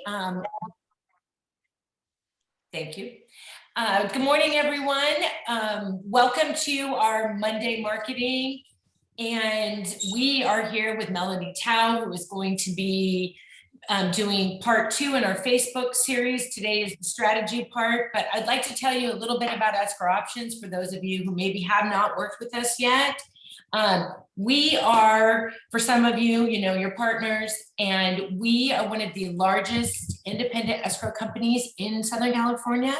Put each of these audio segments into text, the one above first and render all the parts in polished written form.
Um, Thank you. Good morning, everyone. Welcome to our Monday marketing. And we are here with Melodie Tao, who is going to be doing part 2 in our Facebook series. Today is the strategy part, but I'd like to tell you a little bit about Escrow Options for those of you who maybe have not worked with us yet. We are, for some of you, your partners, and we are one of the largest independent escrow companies in Southern California.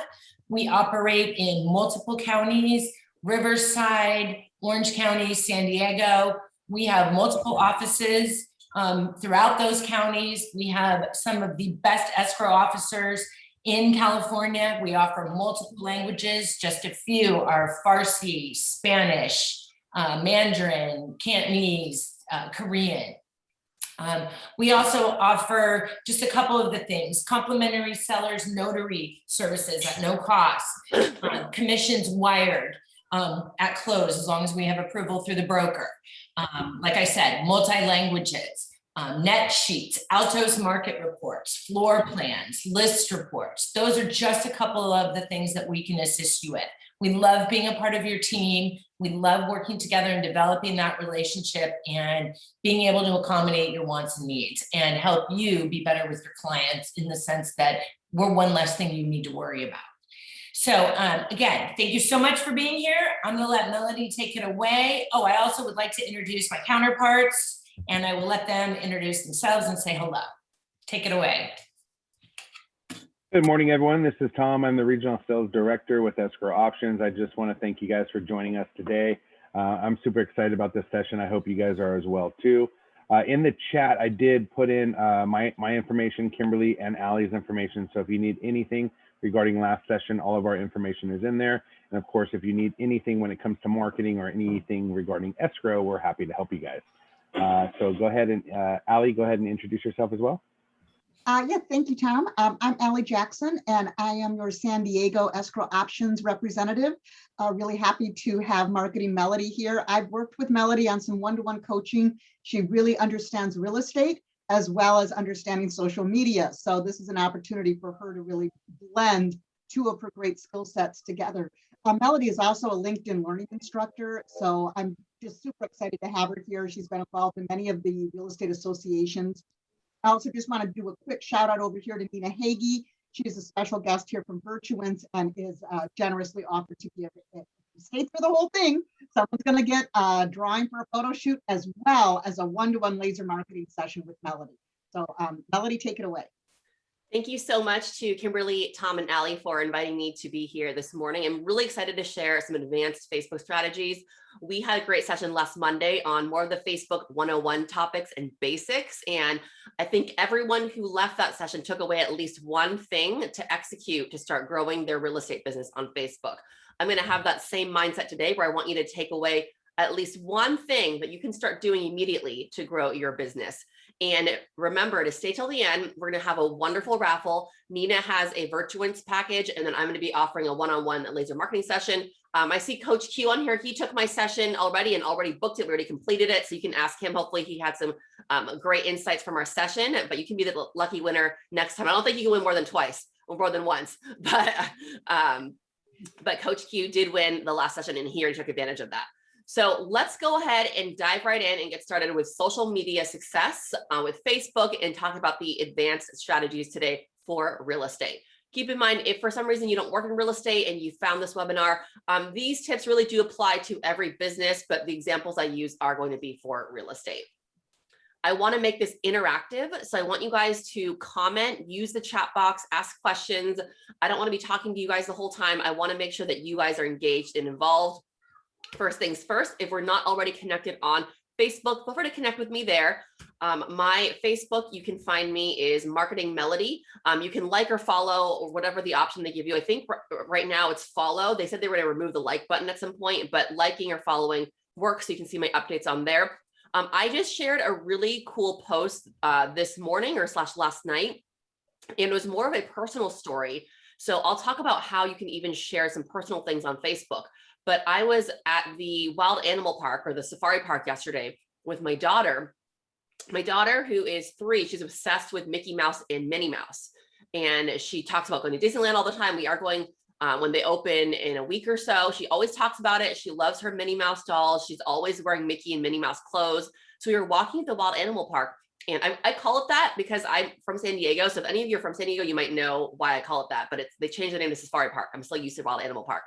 We operate in multiple counties: Riverside, Orange County, San Diego. We have multiple offices throughout those counties. We have some of the best escrow officers in California. We offer multiple languages. Just a few are Farsi, Spanish, Mandarin, Cantonese, Korean. We also offer just a couple of the things: complimentary seller's notary services at no cost, commissions wired at close as long as we have approval through the broker. Like I said, multi-languages, net sheets, Altos market reports, floor plans, list reports. Those are just a couple of the things that we can assist you with. We love being a part of your team. We love working together and developing that relationship and being able to accommodate your wants and needs and help you be better with your clients, in the sense that we're one less thing you need to worry about. So again, thank you so much for being here. I'm going to let Melodie take it away. Oh, I also would like to introduce my counterparts, and I will let them introduce themselves and say hello. Take it away. Good morning, everyone. This is Tom. I'm the Regional Sales Director with Escrow Options. I just want to thank you guys for joining us today. I'm super excited about this session. I hope you guys are as well too. In the chat, I did put in my information, Kimberly and Allie's information. So if you need anything regarding last session, all of our information is in there. And of course, if you need anything when it comes to marketing or anything regarding escrow, we're happy to help you guys. So go ahead and Allie, go ahead and introduce yourself as well. Yeah, thank you, Tom. I'm Allie Jackson, and I am your San Diego Escrow Options representative. Really happy to have Marketing Melodie here. I've worked with Melodie on some one-to-one coaching. She really understands real estate as well as understanding social media. So this is an opportunity for her to really blend two of her great skill sets together. Melodie is also a LinkedIn learning instructor, so I'm just super excited to have her here. She's been involved in many of the real estate associations. I also just want to do a quick shout out over here to Nina Hagee. She is a special guest here from Virtuance and is generously offered to give it. Stay through the whole thing. Someone's going to get a drawing for a photo shoot as well as a one-to-one laser marketing session with Melodie. So Melodie, take it away. Thank you so much to Kimberly, Tom, and Allie for inviting me to be here this morning. I'm really excited to share some advanced Facebook strategies. We had a great session last Monday on more of the Facebook 101 topics and basics. And I think everyone who left that session took away at least one thing to execute to start growing their real estate business on Facebook. I'm going to have that same mindset today, where I want you to take away at least one thing that you can start doing immediately to grow your business. And remember to stay till the end. We're going to have a wonderful raffle. Nina has a Virtuance package, and then I'm going to be offering a one-on-one laser marketing session. I see Coach Q on here. He took my session already and already booked it. We already completed it. So you can ask him. Hopefully he had some great insights from our session, but you can be the lucky winner next time. I don't think you can win more than twice or more than once, but Coach Q did win the last session in here and took advantage of that. So let's go ahead and dive right in and get started with social media success with Facebook and talk about the advanced strategies today for real estate. Keep in mind, if for some reason you don't work in real estate and you found this webinar, these tips really do apply to every business, but the examples I use are going to be for real estate. I want to make this interactive. So I want you guys to comment, use the chat box, ask questions. I don't want to be talking to you guys the whole time. I want to make sure that you guys are engaged and involved. First things first, if we're not already connected on Facebook, feel free to connect with me there. My Facebook, you can find me, is Marketing Melodie. You can like or follow or whatever the option they give you. I think right now it's follow. They said they were going to remove the like button at some point, but liking or following works, so you can see my updates on there. I just shared a really cool post this morning or / last night, and it was more of a personal story. So I'll talk about how you can even share some personal things on Facebook. But I was at the wild animal park or the safari park yesterday with my daughter, My daughter, who is 3, she's obsessed with Mickey Mouse and Minnie Mouse. And she talks about going to Disneyland all the time. We are going when they open in a week or so. She always talks about it. She loves her Minnie Mouse dolls. She's always wearing Mickey and Minnie Mouse clothes. So we were walking at the wild animal park. And I call it that because I'm from San Diego. So if any of you are from San Diego, you might know why I call it that. But they changed the name to Safari Park. I'm still used to Wild Animal Park.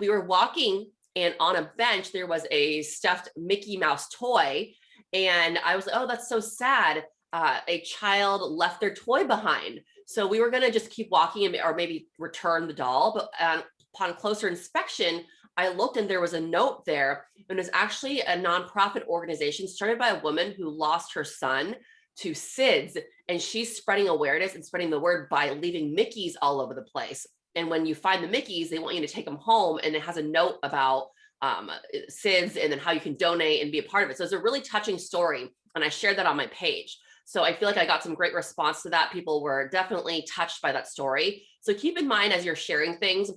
We were walking, and on a bench, there was a stuffed Mickey Mouse toy. And I was like, oh, that's so sad. A child left their toy behind. So we were going to just keep walking or maybe return the doll. But upon closer inspection, I looked and there was a note there. And it was actually a nonprofit organization started by a woman who lost her son to SIDS. And she's spreading awareness and spreading the word by leaving Mickeys all over the place. And when you find the Mickeys, they want you to take them home. And it has a note about SIDS and then how you can donate and be a part of it. So it's a really touching story. And I shared that on my page. So I feel like I got some great response to that. People were definitely touched by that story. So keep in mind as you're sharing things,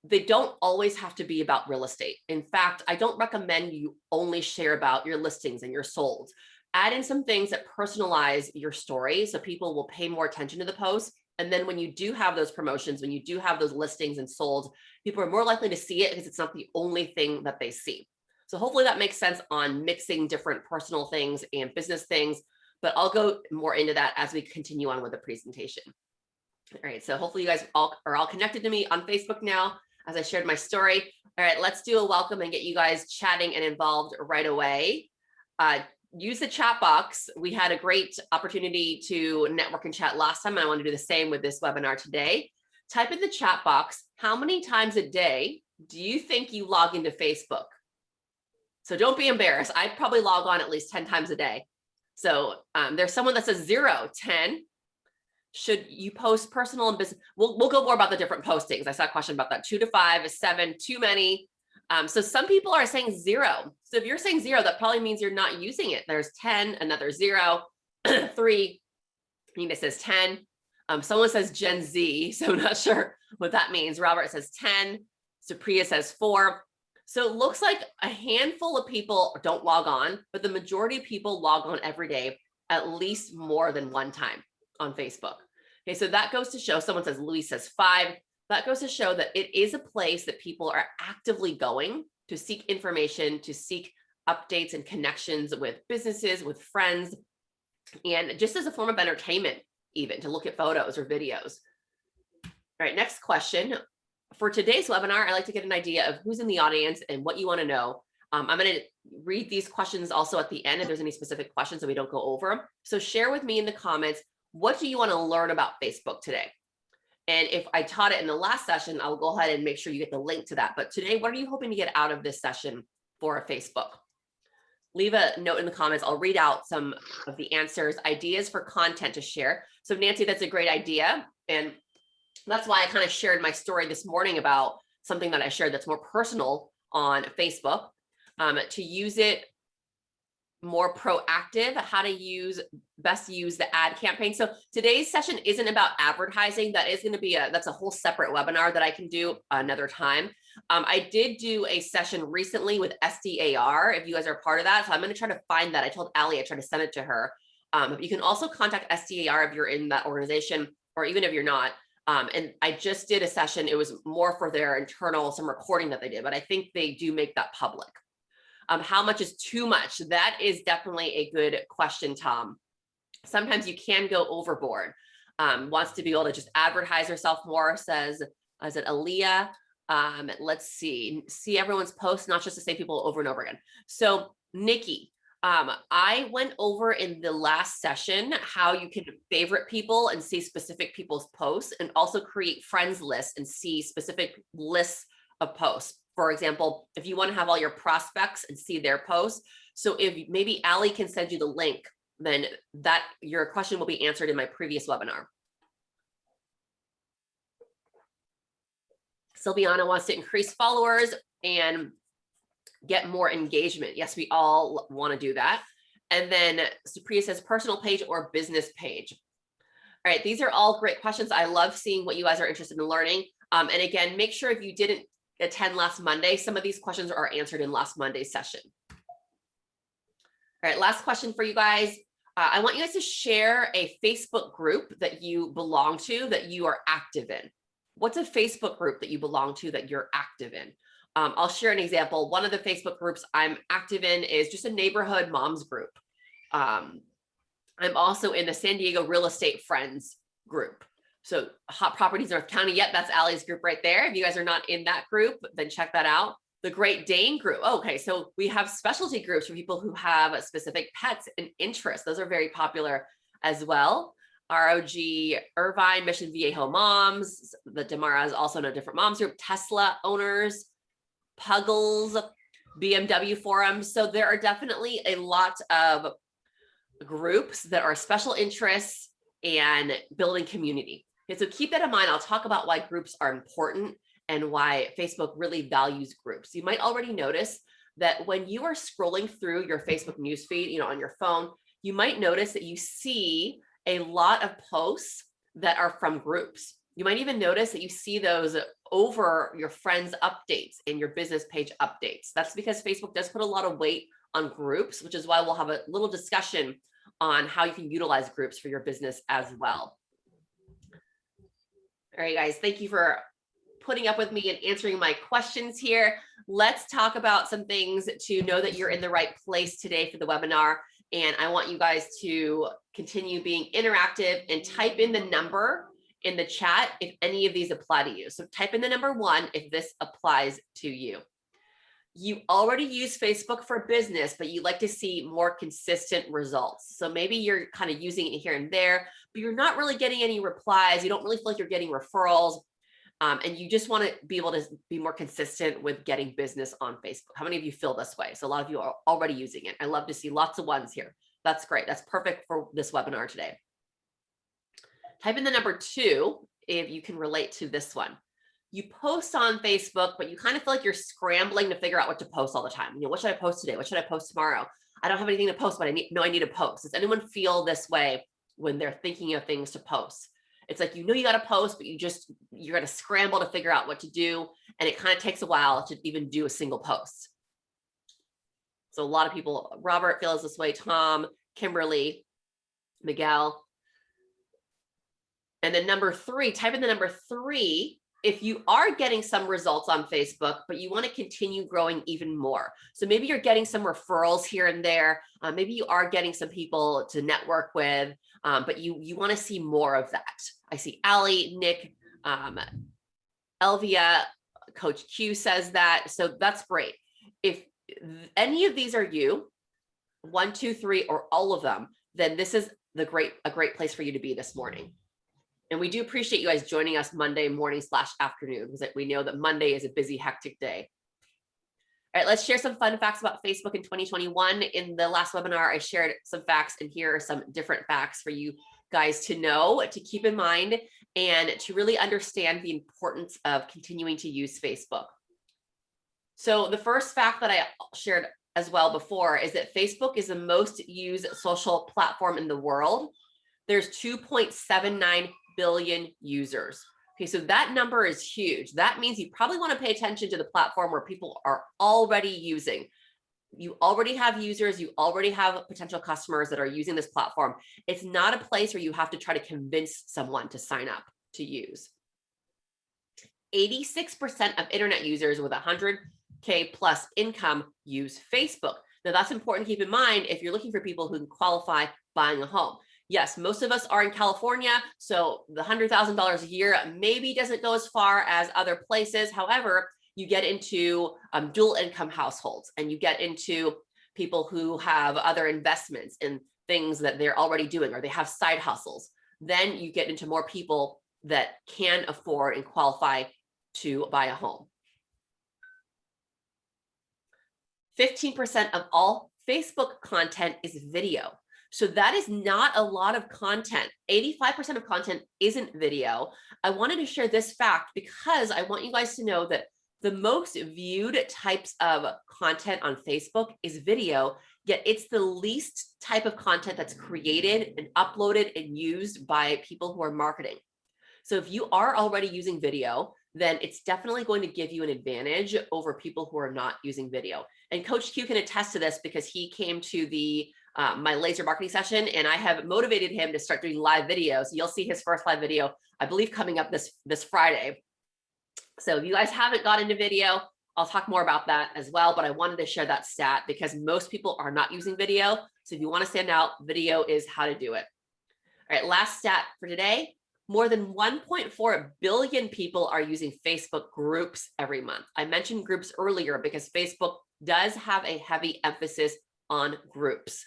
they don't always have to be about real estate. In fact, I don't recommend you only share about your listings and your solds. Add in some things that personalize your story so people will pay more attention to the post. And then when you do have those promotions, when you do have those listings and solds, people are more likely to see it because it's not the only thing that they see. So hopefully that makes sense on mixing different personal things and business things, but I'll go more into that as we continue on with the presentation. All right, so hopefully you guys are all connected to me on Facebook now as I shared my story. All right, let's do a welcome and get you guys chatting and involved right away. Use the chat box. We had a great opportunity to network and chat last time, and I want to do the same with this webinar today. Type in the chat box, how many times a day do you think you log into Facebook? So don't be embarrassed. I probably log on at least 10 times a day. So there's someone that says 0, 10. Should you post personal and business? We'll go more about the different postings. I saw a question about that. 2 to 5, 7, too many. So some people are saying 0. So if you're saying 0, that probably means you're not using it. There's 10, another 0, 3. Nina says 10. Someone says Gen Z, so I'm not sure what that means. Robert says 10. Supriya says 4. So it looks like a handful of people don't log on, but the majority of people log on every day, at least more than one time on Facebook. Okay, so that goes to show, someone says, Louis says 5. That goes to show that it is a place that people are actively going to seek information, to seek updates and connections with businesses, with friends, and just as a form of entertainment, even to look at photos or videos. All right, next question. For today's webinar, I like to get an idea of who's in the audience and what you want to know. I'm going to read these questions also at the end if there's any specific questions that we don't go over. So share with me in the comments, what do you want to learn about Facebook today? And if I taught it in the last session, I'll go ahead and make sure you get the link to that. But today, what are you hoping to get out of this session for Facebook? Leave a note in the comments. I'll read out some of the answers, ideas for content to share. So Nancy, that's a great idea. And that's why I kind of shared my story this morning about something that I shared that's more personal on Facebook, to use it more proactive, how to best use the ad campaign. So today's session isn't about advertising. That is going to be that's a whole separate webinar that I can do another time. I did do a session recently with SDAR, if you guys are part of that. So I'm going to try to find that. I told Allie I tried to send it to her. You can also contact SDAR if you're in that organization, or even if you're not. And I just did a session. It was more for their internal, some recording that they did, but I think they do make that public. How much is too much? That is definitely a good question, Tom. Sometimes you can go overboard. Wants to be able to just advertise herself more, says, is it Aaliyah? Let's see everyone's posts, not just the same people over and over again. So Nikki, I went over in the last session how you can favorite people and see specific people's posts, and also create friends lists and see specific lists of posts. For example, if you want to have all your prospects and see their posts. So if maybe Allie can send you the link, then your question will be answered in my previous webinar. Sylviana wants to increase followers and get more engagement. Yes, we all want to do that. And then Supriya says personal page or business page. All right, these are all great questions. I love seeing what you guys are interested in learning. And again, make sure if you didn't attend last Monday, some of these questions are answered in last Monday's session. All right, last question for you guys. I want you guys to share a Facebook group that you belong to, that you are active in. What's a Facebook group that you belong to that you're active in? I'll share an example. One of the Facebook groups I'm active in is just a neighborhood moms group. I'm also in the San Diego Real Estate Friends group. So Hot Properties North County, yep, that's Allie's group right there. If you guys are not in that group, then check that out. The Great Dane group. Okay, so we have specialty groups for people who have specific pets and interests. Those are very popular as well. ROG Irvine, Mission Viejo Moms, the Damaras, also know different moms group, Tesla owners, Puggles, BMW forums. So there are definitely a lot of groups that are special interests and building community. Okay, so keep that in mind. I'll talk about why groups are important and why Facebook really values groups. You might already notice that when you are scrolling through your Facebook newsfeed, on your phone, you might notice that you see a lot of posts that are from groups. You might even notice that you see those over your friends' updates and your business page updates. That's because Facebook does put a lot of weight on groups, which is why we'll have a little discussion on how you can utilize groups for your business as well. All right, guys, thank you for putting up with me and answering my questions here. Let's talk about some things to know that you're in the right place today for the webinar. And I want you guys to continue being interactive and type in the number in the chat if any of these apply to you. So type in the number 1 if this applies to you. You already use Facebook for business, but you like to see more consistent results. So maybe you're kind of using it here and there, but you're not really getting any replies. You don't really feel like you're getting referrals. And you just want to be able to be more consistent with getting business on Facebook. How many of you feel this way? So a lot of you are already using it. I love to see lots of ones here. That's great. That's perfect for this webinar today. Type in the number 2 if you can relate to this one. You post on Facebook, but you kind of feel like you're scrambling to figure out what to post all the time. What should I post today? What should I post tomorrow? I don't have anything to post, but I need to post. Does anyone feel this way when they're thinking of things to post? It's like, you got to post, but you're going to scramble to figure out what to do. And it kind of takes a while to even do a single post. So a lot of people, Robert feels this way, Tom, Kimberly, Miguel. And then number 3, type in the number 3 if you are getting some results on Facebook, but you want to continue growing even more. So maybe you're getting some referrals here and there. Maybe you are getting some people to network with, but you want to see more of that. I see Allie, Nick, Elvia, Coach Q says that. So that's great. If any of these are you, 1, 2, 3, or all of them, then this is a great place for you to be this morning. And we do appreciate you guys joining us Monday morning / afternoon, because we know that Monday is a busy, hectic day. All right, let's share some fun facts about Facebook in 2021. In the last webinar, I shared some facts, and here are some different facts for you guys to know, to keep in mind, and to really understand the importance of continuing to use Facebook. So the first fact that I shared as well before is that Facebook is the most used social platform in the world. There's 2.79 billion users. Okay, so that number is huge. That means you probably want to pay attention to the platform where people are already using. You already have users, you already have potential customers that are using this platform. It's not a place where you have to try to convince someone to sign up to use. 86% of internet users with 100K plus income use Facebook. Now that's important to keep in mind if you're looking for people who can qualify buying a home. Yes, most of us are in California, so the $100,000 a year maybe doesn't go as far as other places. However, you get into dual income households, and you get into people who have other investments in things that they're already doing, or they have side hustles. Then you get into more people that can afford and qualify to buy a home. 15% of all Facebook content is video. So that is not a lot of content. 85% of content isn't video. I wanted to share this fact because I want you guys to know that the most viewed types of content on Facebook is video, yet it's the least type of content that's created and uploaded and used by people who are marketing. So if you are already using video, then it's definitely going to give you an advantage over people who are not using video. And Coach Q can attest to this because he came to the my laser marketing session, and I have motivated him to start doing live videos. You'll see his first live video, I believe, coming up this Friday. So if you guys haven't got into video, I'll talk more about that as well, but I wanted to share that stat because most people are not using video. So if you want to stand out, video is how to do it. All right, last stat for today. More than 1.4 billion people are using Facebook groups every month. I mentioned groups earlier because Facebook does have a heavy emphasis on groups.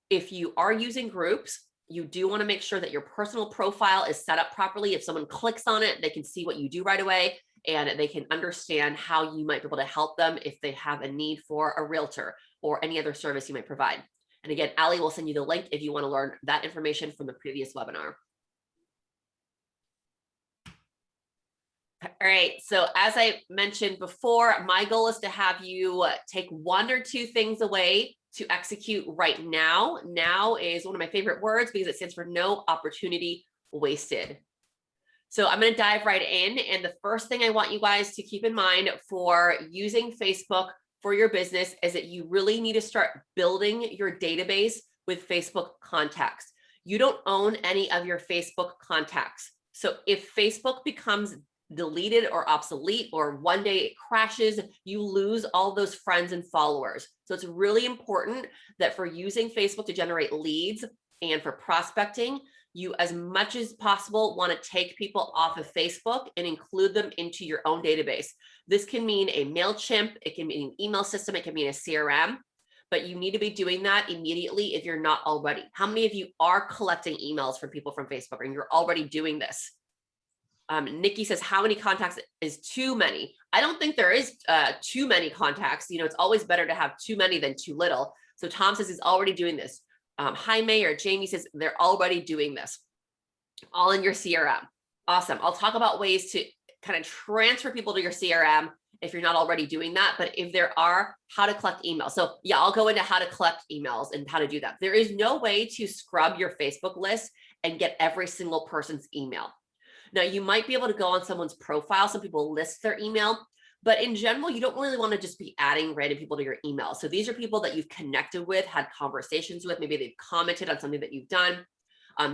If you are using groups, you do want to make sure that your personal profile is set up properly. If someone clicks on it, they can see what you do right away, and they can understand how you might be able to help them if they have a need for a realtor or any other service you might provide. And again, Ali will send you the link if you want to learn that information from the previous webinar. All right, so as I mentioned before, my goal is to have you take 1 or 2 things away to execute right now. Now is one of my favorite words because it stands for no opportunity wasted. So I'm going to dive right in. And the first thing I want you guys to keep in mind for using Facebook for your business is that you really need to start building your database with Facebook contacts. You don't own any of your Facebook contacts. So if Facebook becomes deleted or obsolete, or one day it crashes, you lose all those friends and followers. So it's really important that for using Facebook to generate leads and for prospecting, you as much as possible want to take people off of Facebook and include them into your own database. This can mean a MailChimp, it can mean an email system, it can mean a CRM, but you need to be doing that immediately if you're not already. How many of you are collecting emails from people from Facebook and you're already doing this? Nikki says, how many contacts is too many? I don't think there is too many contacts. You know, it's always better to have too many than too little. So Tom says he's already doing this. Hi, Mayor. Jamie says they're already doing this. All in your CRM. Awesome. I'll talk about ways to kind of transfer people to your CRM if you're not already doing that. But if there are, how to collect emails. So yeah, I'll go into how to collect emails and how to do that. There is no way to scrub your Facebook list and get every single person's email. Now, you might be able to go on someone's profile. Some people list their email, but in general, you don't really want to just be adding random people to your email. So these are people that you've connected with, had conversations with, maybe they've commented on something that you've done.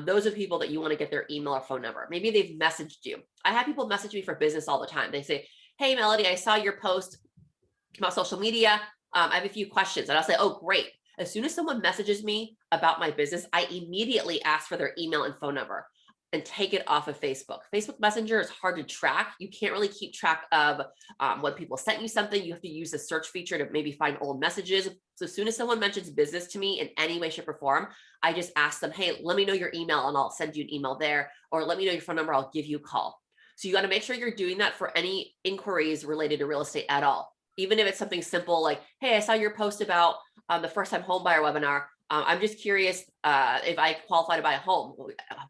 Those are people that you want to get their email or phone number. Maybe they've messaged you. I have people message me for business all the time. They say, hey, Melodie, I saw your post about social media. I have a few questions. And I'll say, oh, great. As soon as someone messages me about my business, I immediately ask for their email and phone number and take it off of Facebook. Facebook Messenger is hard to track. You can't really keep track of when people sent you something. You have to use the search feature to maybe find old messages. So as soon as someone mentions business to me in any way, shape, or form, I just ask them, hey, let me know your email and I'll send you an email there, or let me know your phone number, I'll give you a call. So you got to make sure you're doing that for any inquiries related to real estate at all. Even if it's something simple like, hey, I saw your post about the first time home buyer webinar. I'm just curious if I qualify to buy a home.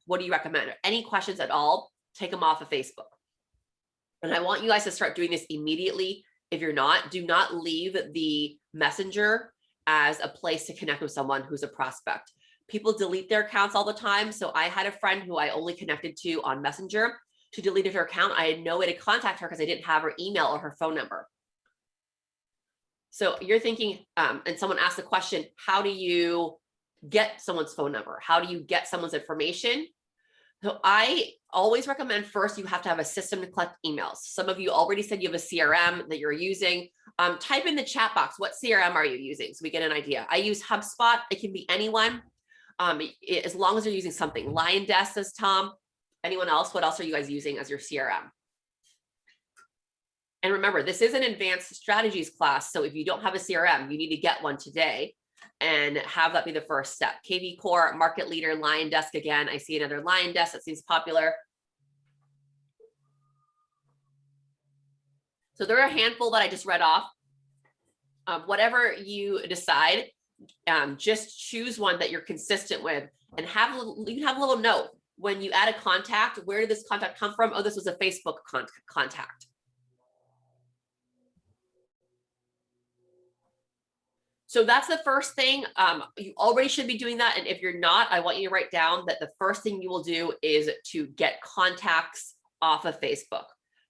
What do you recommend? Any questions at all, take them off of Facebook. And I want you guys to start doing this immediately. If you're not, do not leave the messenger as a place to connect with someone who's a prospect. People delete their accounts all the time. So I had a friend who I only connected to on Messenger. She deleted her account. I had no way to contact her because I didn't have her email or her phone number. So you're thinking, and someone asked the question, how do you get someone's phone number? How do you get someone's information? So I always recommend first, you have to have a system to collect emails. Some of you already said you have a CRM that you're using. Type in the chat box, what CRM are you using? So we get an idea. I use HubSpot. It can be anyone, as long as you're using something. Lion Desk, says Tom. Anyone else? What else are you guys using as your CRM? And remember, this is an advanced strategies class. So if you don't have a CRM, you need to get one today and have that be the first step. KV Core, Market Leader, Lion Desk again. I see another Lion Desk that seems popular. So there are a handful that I just read off. Whatever you decide, just choose one that you're consistent with and you can have a little note. When you add a contact, where did this contact come from? Oh, this was a Facebook contact. So that's the first thing. You already should be doing that. And if you're not, I want you to write down that the first thing you will do is to get contacts off of Facebook.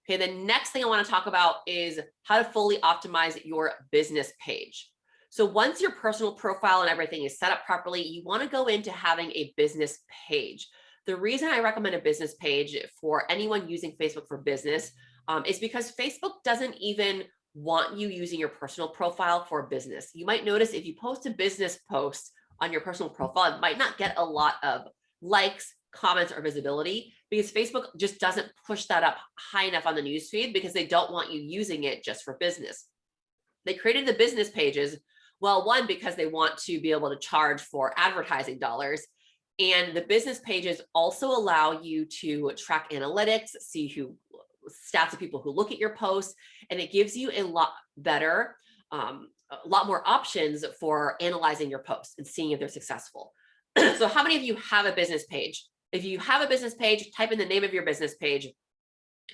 Okay, the next thing I want to talk about is how to fully optimize your business page. So once your personal profile and everything is set up properly, you want to go into having a business page. The reason I recommend a business page for anyone using Facebook for business is because Facebook doesn't even want you using your personal profile for business. You might notice if you post a business post on your personal profile, it might not get a lot of likes, comments, or visibility because Facebook just doesn't push that up high enough on the newsfeed because they don't want you using it just for business. They created the business pages, well, one, because they want to be able to charge for advertising dollars. And the business pages also allow you to track analytics, see who stats of people who look at your posts, and it gives you a lot better, a lot more options for analyzing your posts and seeing if they're successful. So how many of you have a business page? If you have a business page, type in the name of your business page.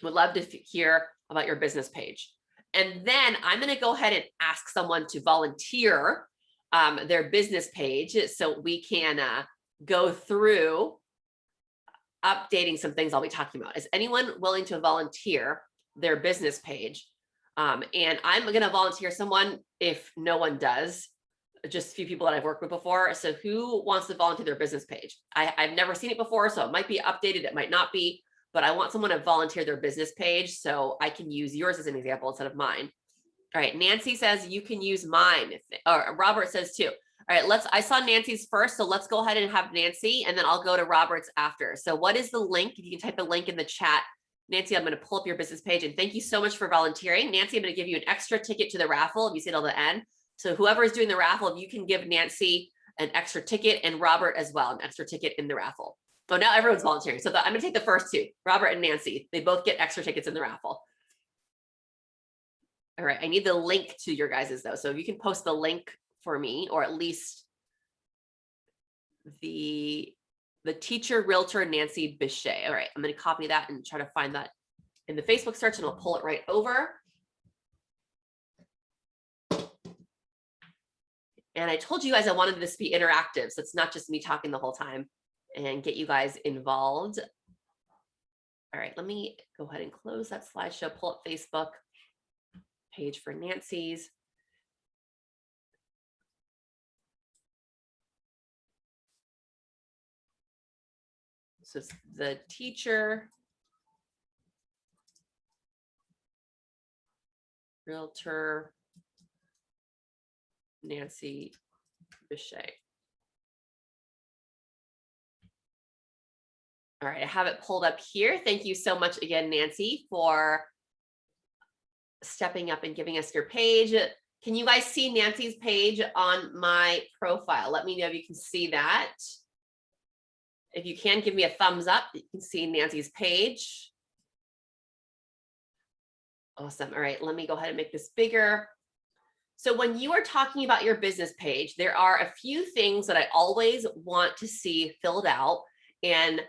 Would love to hear about your business page. And then I'm going to go ahead and ask someone to volunteer their business page so we can go through updating some things I'll be talking about. Is anyone willing to volunteer their business page? And I'm going to volunteer someone if no one does, just a few people that I've worked with before. So who wants to volunteer their business page? I've never seen it before, so it might be updated, it might not be, but I want someone to volunteer their business page so I can use yours as an example instead of mine. All right, Nancy says you can use mine. Or Robert says too. All right, I saw Nancy's first, so let's go ahead and have Nancy, and then I'll go to Robert's after. So what is the link? If you can type the link in the chat. Nancy, I'm going to pull up your business page, and thank you so much for volunteering. Nancy, I'm going to give you an extra ticket to the raffle if you see it till the end. So whoever is doing the raffle, if you can give Nancy an extra ticket and Robert as well, an extra ticket in the raffle. So now everyone's volunteering. So I'm going to take the first two, Robert and Nancy. They both get extra tickets in the raffle. All right, I need the link to your guys's though. So if you can post the link for me, or at least the teacher realtor Nancy Bichet. All right, I'm going to copy that and try to find that in the Facebook search, and I'll pull it right over. And I told you guys I wanted this to be interactive, so it's not just me talking the whole time, and get you guys involved. All right, let me go ahead and close that slideshow, pull up Facebook page for Nancy's. So it's the teacher, realtor, Nancy Bichet. All right, I have it pulled up here. Thank you so much again, Nancy, for stepping up and giving us your page. Can you guys see Nancy's page on my profile? Let me know if you can see that. If you can, give me a thumbs up. You can see Nancy's page. Awesome. All right, let me go ahead and make this bigger. So when you are talking about your business page, there are a few things that I always want to see filled out. And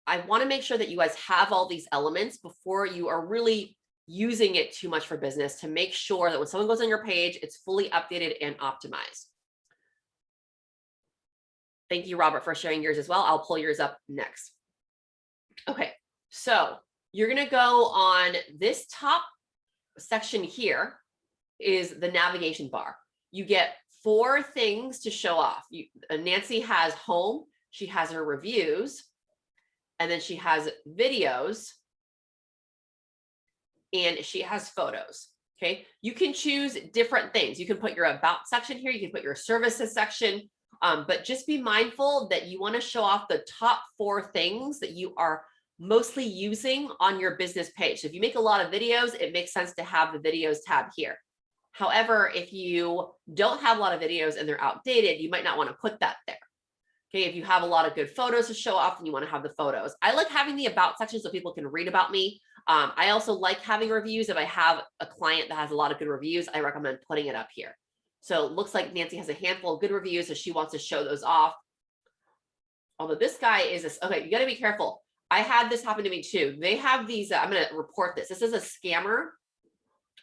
I want to make sure that you guys have all these elements before you are really using it too much for business, to make sure that when someone goes on your page, it's fully updated and optimized. Thank you, Robert, for sharing yours as well. I'll pull yours up next. Okay, so you're going to go on this top section here is the navigation bar. You get 4 things to show off. Nancy has home, she has her reviews, and then she has videos, and she has photos. Okay, you can choose different things. You can put your about section here, you can put your services section, but just be mindful that you want to show off the top 4 things that you are mostly using on your business page. So if you make a lot of videos, it makes sense to have the videos tab here. However, if you don't have a lot of videos and they're outdated, you might not want to put that there. Okay, if you have a lot of good photos to show off, then you want to have the photos. I like having the about section so people can read about me. I also like having reviews. If I have a client that has a lot of good reviews, I recommend putting it up here. So it looks like Nancy has a handful of good reviews, so she wants to show those off. Although this guy is, okay, you got to be careful. I had this happen to me too. They have these, I'm going to report this. This is a scammer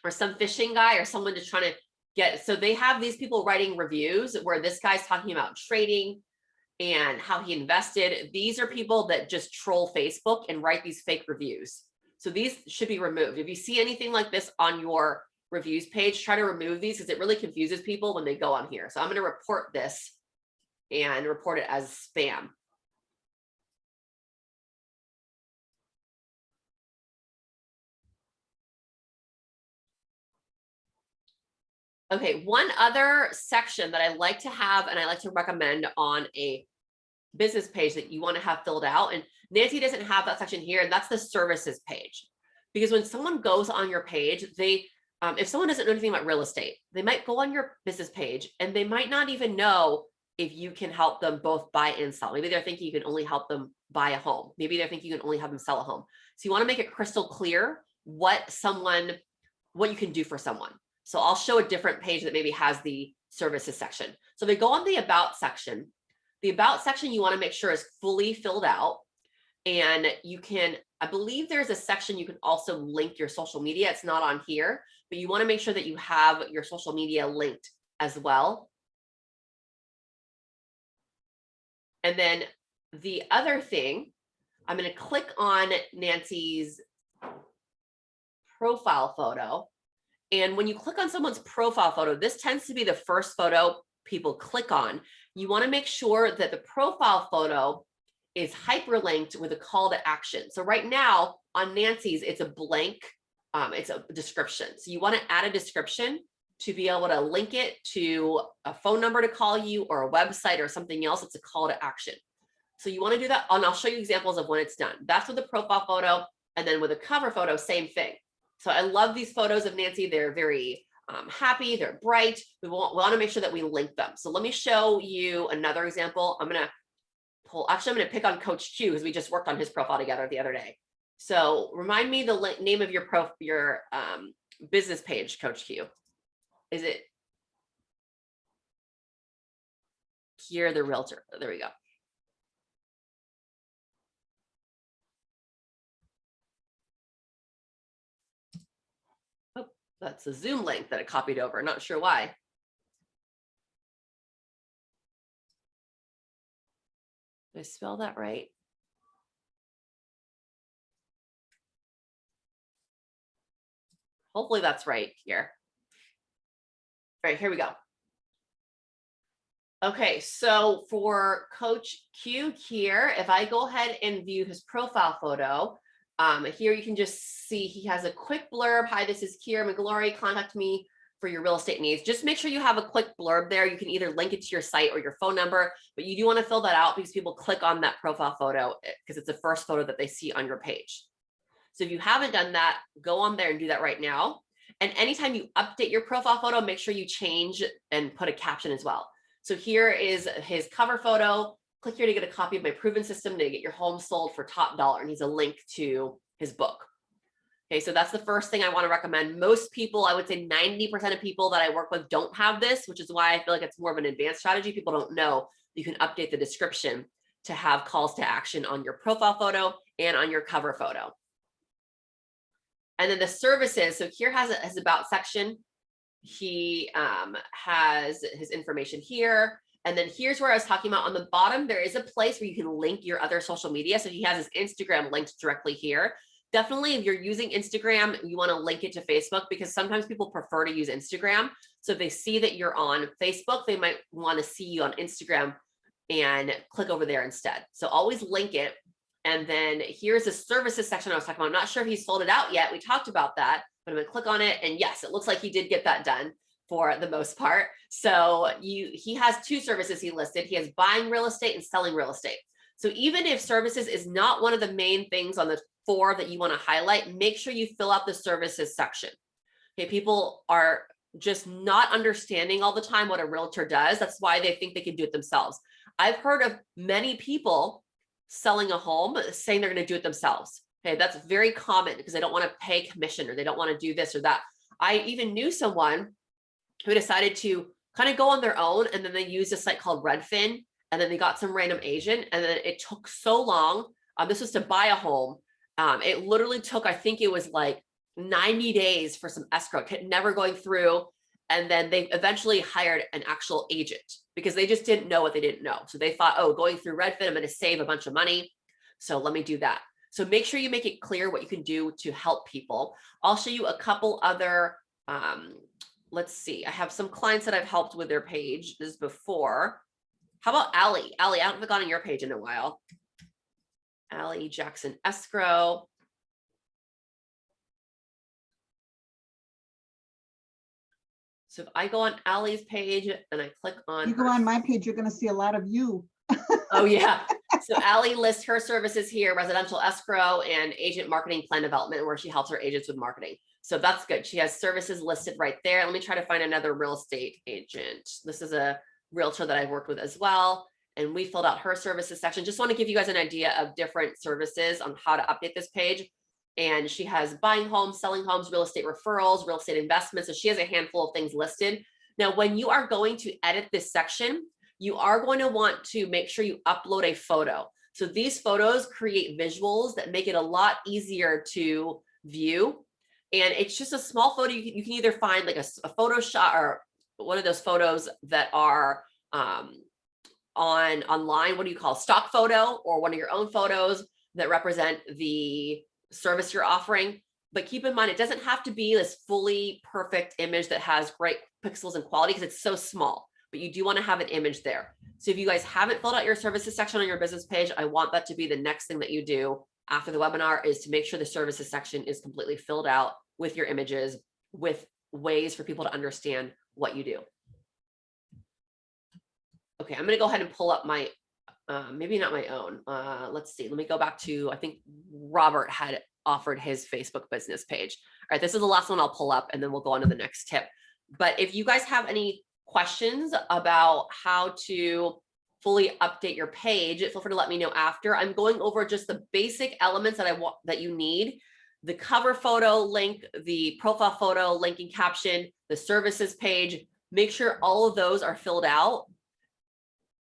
or some phishing guy or someone just trying to get, so they have these people writing reviews where this guy's talking about trading and how he invested. These are people that just troll Facebook and write these fake reviews. So these should be removed. If you see anything like this on your reviews page, try to remove these because it really confuses people when they go on here. So I'm going to report this and report it as spam. Okay, one other section that I like to have and I like to recommend on a business page that you want to have filled out, and Nancy doesn't have that section here, and that's the services page. Because when someone goes on your page, they, if someone doesn't know anything about real estate, they might go on your business page and they might not even know if you can help them both buy and sell. Maybe they're thinking you can only help them buy a home. Maybe they're thinking you can only have them sell a home. So you want to make it crystal clear what you can do for someone. So I'll show a different page that maybe has the services section. So if we go on the about section, you want to make sure is fully filled out. And you can, I believe there's a section you can also link your social media. It's not on here, but you want to make sure that you have your social media linked as well. And then the other thing, I'm going to click on Nancy's profile photo. And when you click on someone's profile photo, this tends to be the first photo people click on. You want to make sure that the profile photo is hyperlinked with a call to action. So right now on Nancy's, it's a blank, it's a description. So you want to add a description to be able to link it to a phone number to call you or a website or something else. It's a call to action. So you want to do that, and I'll show you examples of when it's done. That's with the profile photo, and then with a cover photo, same thing. So I love these photos of Nancy. They're very happy, they're bright. We want to make sure that we link them. So let me show you another example. I'm going to pick on Coach Q because we just worked on his profile together the other day. So remind me the name of your business page, Coach Q. Is it here, the realtor? There we go. Oh, that's a Zoom link that it copied over. Not sure why. Did I spell that right? Hopefully that's right here. All right, here we go. Okay, so for Coach Q here, if I go ahead and view his profile photo, here you can just see he has a quick blurb. Hi, this is Kiera McGlory. Contact me for your real estate needs. Just make sure you have a quick blurb there. You can either link it to your site or your phone number, but you do want to fill that out because people click on that profile photo because it's the first photo that they see on your page. So if you haven't done that, go on there and do that right now. And anytime you update your profile photo, make sure you change and put a caption as well. So here is his cover photo. Click here to get a copy of my proven system to get your home sold for top dollar. And he's a link to his book. Okay, so that's the first thing I want to recommend. Most people, I would say 90% of people that I work with don't have this, which is why I feel like it's more of an advanced strategy. People don't know you can update the description to have calls to action on your profile photo and on your cover photo. And then the services, so here has his about section. He has his information here. And then here's where I was talking about on the bottom, there is a place where you can link your other social media. So he has his Instagram linked directly here. Definitely, if you're using Instagram, you want to link it to Facebook because sometimes people prefer to use Instagram. So if they see that you're on Facebook, they might want to see you on Instagram and click over there instead. So always link it. And then here's the services section I was talking about. I'm not sure if he's sold it out yet. We talked about that, but I'm going to click on it. And yes, it looks like he did get that done for the most part. So he has two services he listed. He has buying real estate and selling real estate. So even if services is not one of the main things on the 4 that you want to highlight, make sure you fill out the services section. Okay, people are just not understanding all the time what a realtor does. That's why they think they can do it themselves. I've heard of many people selling a home saying they're going to do it themselves. Okay, that's very common because they don't want to pay commission or they don't want to do this or that. I even knew someone who decided to kind of go on their own, and then they used a site called Redfin, and then they got some random agent, and then it took so long. This was to buy a home. It literally took, I think it was like 90 days for some escrow, never going through. And then they eventually hired an actual agent because they just didn't know what they didn't know. So they thought, oh, going through Redfin, I'm going to save a bunch of money. So let me do that. So make sure you make it clear what you can do to help people. I'll show you a couple other Let's see. I have some clients that I've helped with their pages before. How about Allie? Allie, I haven't gone on your page in a while. Allie Jackson Escrow. So if I go on Allie's page and I click on, You go on my page, you're gonna see a lot of you. oh yeah. So Allie lists her services here, residential escrow and agent marketing plan development, where she helps her agents with marketing. So that's good. She has services listed right there. Let me try to find another real estate agent. This is a realtor that I've worked with as well. And we filled out her services section. Just want to give you guys an idea of different services on how to update this page. And she has buying homes, selling homes, real estate referrals, real estate investments. So she has a handful of things listed. Now, when you are going to edit this section, you are going to want to make sure you upload a photo. So these photos create visuals that make it a lot easier to view. And it's just a small photo. You can either find like a Photoshop or one of those photos that are online. What do you call stock photo, or one of your own photos that represent the service you're offering. But keep in mind, it doesn't have to be this fully perfect image that has great pixels and quality because it's so small, but you do want to have an image there. So if you guys haven't filled out your services section on your business page, I want that to be the next thing that you do after the webinar, is to make sure the services section is completely filled out with your images, with ways for people to understand what you do. Okay, I'm going to go ahead and pull up my, maybe not my own. Let's see. Let me go back to, I think Robert had offered his Facebook business page. All right, this is the last one I'll pull up, and then we'll go on to the next tip. But if you guys have any questions about how to fully update your page, feel free to let me know after. I'm going over just the basic elements that I want, that you need: the cover photo link, the profile photo, linking caption, the services page. Make sure all of those are filled out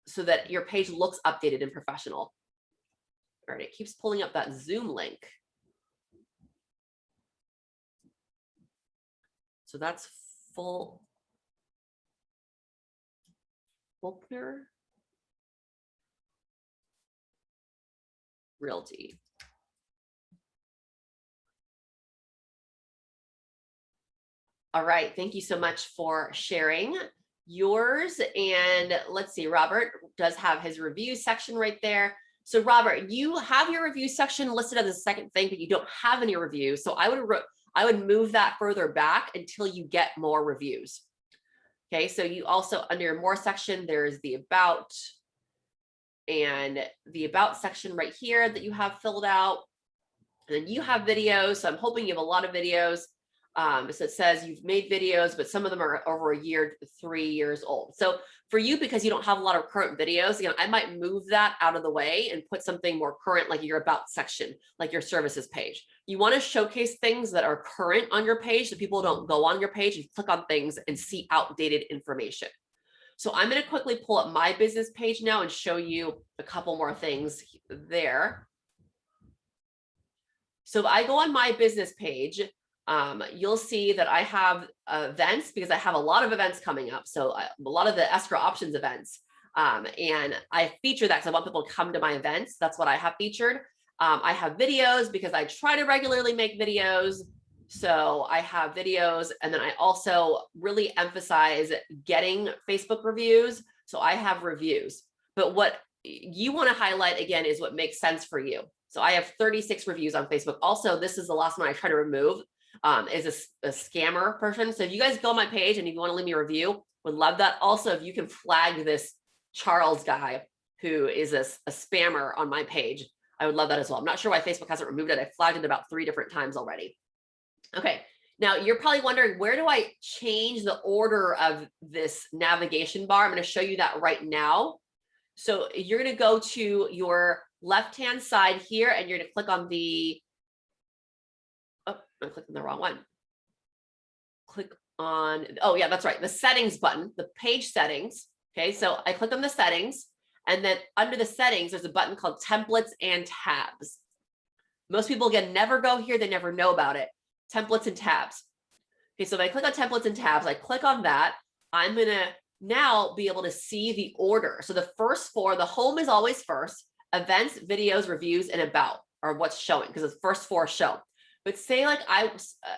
so that your page looks updated and professional. All right, it keeps pulling up that Zoom link. So that's Faulkner Realty. All right, thank you so much for sharing yours. And let's see, Robert does have his review section right there. So Robert, you have your review section listed as a second thing, but you don't have any reviews. So I would move that further back until you get more reviews. Okay, so you also, under your more section, there's the about, and the about section right here that you have filled out. And then you have videos. So I'm hoping you have a lot of videos. So it says you've made videos, but some of them are over a year to 3 years old. So for you, because you don't have a lot of current videos, again, I might move that out of the way and put something more current, like your about section, like your services page. You want to showcase things that are current on your page, so people don't go on your page and click on things and see outdated information. So I'm going to quickly pull up my business page now and show you a couple more things there. So if I go on my business page, you'll see that I have events, because I have a lot of events coming up. So a lot of the escrow options events, and I feature that because I want people to come to my events. That's what I have featured. I have videos because I try to regularly make videos. So I have videos, and then I also really emphasize getting Facebook reviews. So I have reviews, but what you want to highlight again is what makes sense for you. So I have 36 reviews on Facebook. Also, this is the last one I try to remove. Is a scammer person. So if you guys go on my page and if you want to leave me a review, would love that. Also, if you can flag this Charles guy who is a spammer on my page, I would love that as well. I'm not sure why Facebook hasn't removed it. I flagged it about 3 different times already. Okay, now you're probably wondering, where do I change the order of this navigation bar? I'm going to show you that right now. So you're going to go to your left-hand side here, and you're going to click on the, oh, I'm clicking the wrong one. Click on, oh yeah, that's right, the settings button, the page settings. Okay, so I click on the settings, and then under the settings, there's a button called templates and tabs. Most people, again, never go here. They never know about it. Templates and tabs. Okay, so if I click on templates and tabs, I click on that, I'm going to now be able to see the order. So the first 4, the home is always first, events, videos, reviews, and about are what's showing, because the first 4 show. But say like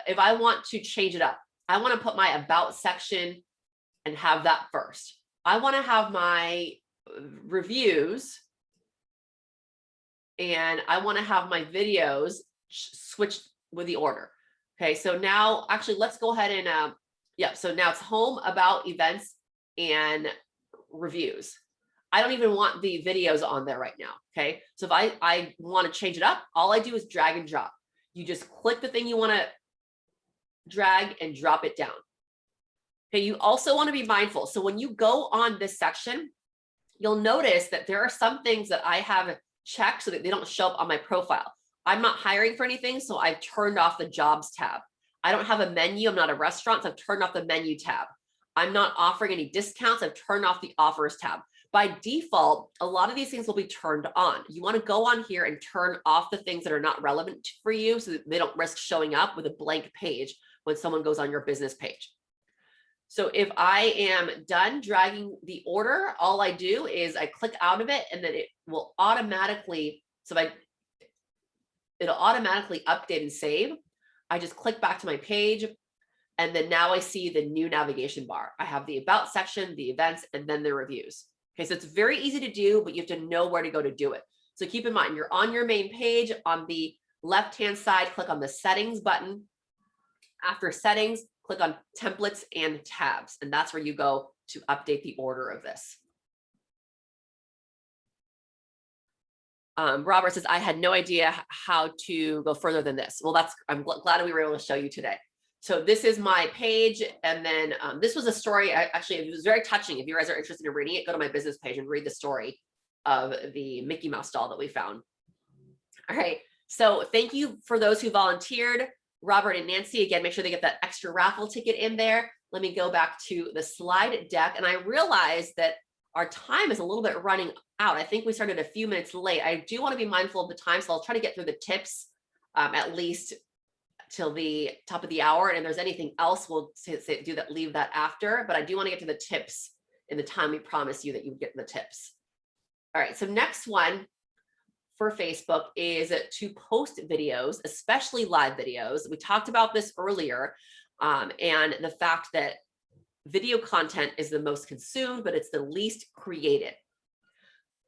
if I want to change it up, I want to put my about section and have that first. I want to have my reviews and I want to have my videos switched with the order. Okay, so now actually let's go ahead and so now it's home, about, events, and reviews. I don't even want the videos on there right now. Okay, so if I want to change it up, all I do is drag and drop. You just click the thing you want to drag and drop it down. Okay, you also want to be mindful. So when you go on this section, you'll notice that there are some things that I have checked so that they don't show up on my profile. I'm not hiring for anything, so I've turned off the jobs tab. I don't have a menu. I'm not a restaurant, so I've turned off the menu tab. I'm not offering any discounts. I've turned off the offers tab. By default, a lot of these things will be turned on. You want to go on here and turn off the things that are not relevant for you so that they don't risk showing up with a blank page when someone goes on your business page. So if I am done dragging the order, all I do is I click out of it and then it will automatically, it'll automatically update and save. I just click back to my page and then now I see the new navigation bar. I have the about section, the events, and then the reviews. Okay, so it's very easy to do, but you have to know where to go to do it. So keep in mind, you're on your main page. On the left-hand side, click on the settings button. After settings, click on templates and tabs, and that's where you go to update the order of this. Robert says, I had no idea how to go further than this. Well, I'm glad we were able to show you today. So this is my page. And then this was a story. Actually, it was very touching. If you guys are interested in reading it, go to my business page and read the story of the Mickey Mouse doll that we found. All right. So thank you for those who volunteered. Robert and Nancy, again, make sure they get that extra raffle ticket in there. Let me go back to the slide deck. And I realized that our time is a little bit running out. I think we started a few minutes late. I do want to be mindful of the time, so I'll try to get through the tips at least till the top of the hour. And if there's anything else, we'll leave that after. But I do want to get to the tips in the time we promised you that you would get the tips. All right, so next one for Facebook is to post videos, especially live videos. We talked about this earlier, and the fact that video content is the most consumed, but it's the least created.